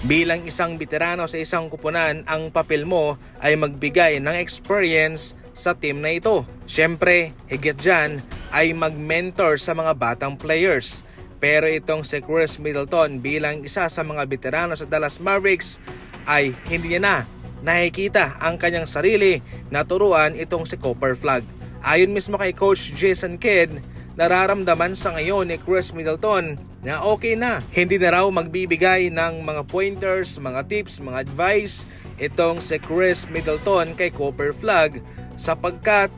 Bilang isang veterano sa isang kupunan, ang papel mo ay magbigay ng experience sa team na ito. Siyempre, higit dyan ay mag-mentor sa mga batang players. Pero itong si Khris Middleton bilang isa sa mga veterano sa Dallas Mavericks ay hindi niya na nakikita ang kanyang sarili na turuan itong si Cooper Flagg. Ayon mismo kay Coach Jason Kidd, nararamdaman sa ngayon ni Khris Middleton na okay na. Hindi na raw magbibigay ng mga pointers, mga tips, mga advice itong si Khris Middleton kay Cooper Flagg sapagkat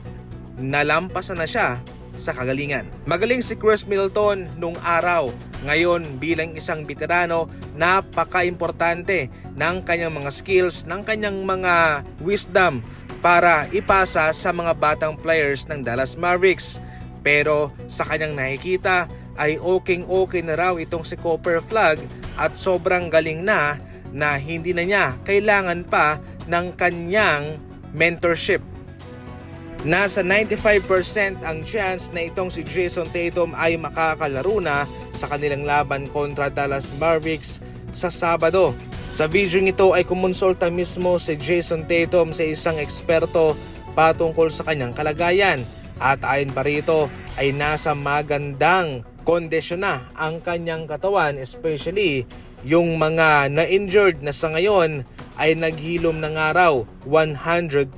nalampasan na siya sa kagalingan. Magaling si Khris Middleton nung araw. Ngayon bilang isang veterano, napaka-importante ng kanyang mga skills, ng kanyang mga wisdom para ipasa sa mga batang players ng Dallas Mavericks. Pero sa kanyang nakikita ay okay na raw itong si Cooper Flagg at sobrang galing na hindi na niya kailangan pa ng kanyang mentorship. Nasa 95% ang chance na itong si Jayson Tatum ay makakalaro na sa kanilang laban kontra Dallas Mavericks sa Sabado. Sa video ito ay kumonsulta mismo si Jayson Tatum sa isang eksperto patungkol sa kanyang kalagayan. At ayon pa rito ay nasa magandang kondisyon na ang kanyang katawan, especially yung mga na-injured na sa ngayon ay naghilom ng araw 100%.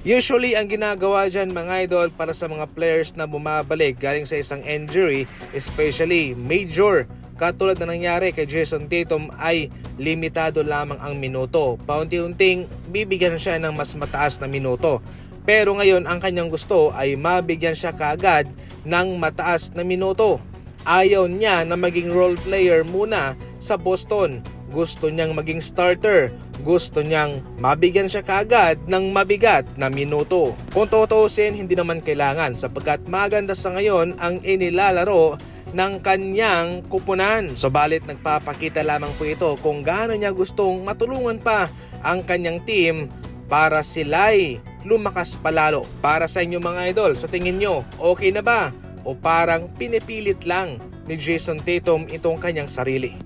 Usually ang ginagawa dyan mga idol para sa mga players na bumabalik galing sa isang injury, especially major, katulad na nangyari kay Jayson Tatum, ay limitado lamang ang minuto. Paunti-unting bibigyan siya ng mas mataas na minuto. Pero ngayon ang kanyang gusto ay mabigyan siya kaagad ng mataas na minuto. Ayaw niya na maging role player muna sa Boston. Gusto niyang maging starter. Gusto niyang mabigyan siya kaagad ng mabigat na minuto. Kung tutuusin, hindi naman kailangan sapagkat maganda sa ngayon ang inilalaro ng kanyang kupunan. Subalit nagpapakita lamang po ito kung gaano niya gustong matulungan pa ang kanyang team para sila'y lumakas palalo. Para sa inyo mga idol, sa tingin nyo, okay na ba? O parang pinipilit lang ni Jayson Tatum itong kanyang sarili?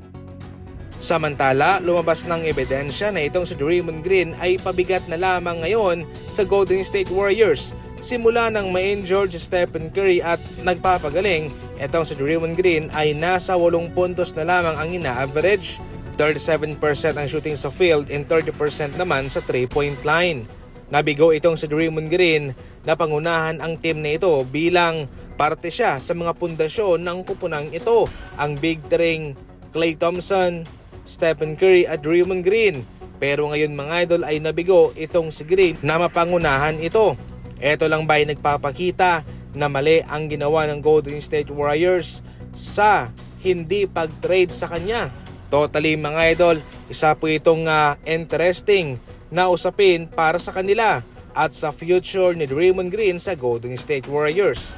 Samantala, lumabas ng ebidensya na itong si Draymond Green ay pabigat na lamang ngayon sa Golden State Warriors. Simula nang ma-injured si Stephen Curry at nagpapagaling, itong si Draymond Green ay nasa 8 puntos na lamang ang ina-average. 37% ang shooting sa field and 30% naman sa 3-point line. Nabigo itong si Draymond Green na pangunahan ang team na ito bilang parte siya sa mga pundasyon ng kupunang ito, ang Big Three, Klay Thompson, Stephen Curry at Draymond Green. Pero ngayon mga idol ay nabigo itong si Green na mapangunahan ito. Ito lang ba ay nagpapakita na mali ang ginawa ng Golden State Warriors sa hindi pag-trade sa kanya? Totally mga idol, isa po itong interesting na usapin para sa kanila at sa future ni Draymond Green sa Golden State Warriors.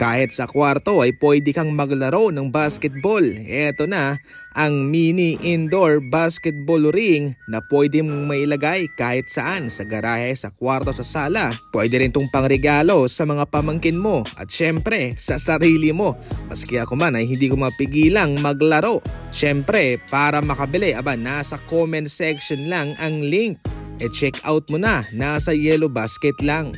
Kahit sa kwarto ay pwede kang maglaro ng basketball. Ito na ang mini indoor basketball ring na pwede mong mailagay kahit saan, sa garahe, sa kwarto, sa sala. Pwede rin itong pangregalo sa mga pamangkin mo at syempre sa sarili mo. Maski ako man ay hindi ko mapigilang maglaro. Syempre para makabili, nasa comment section lang ang link. E check out mo na, nasa Yellow Basket lang.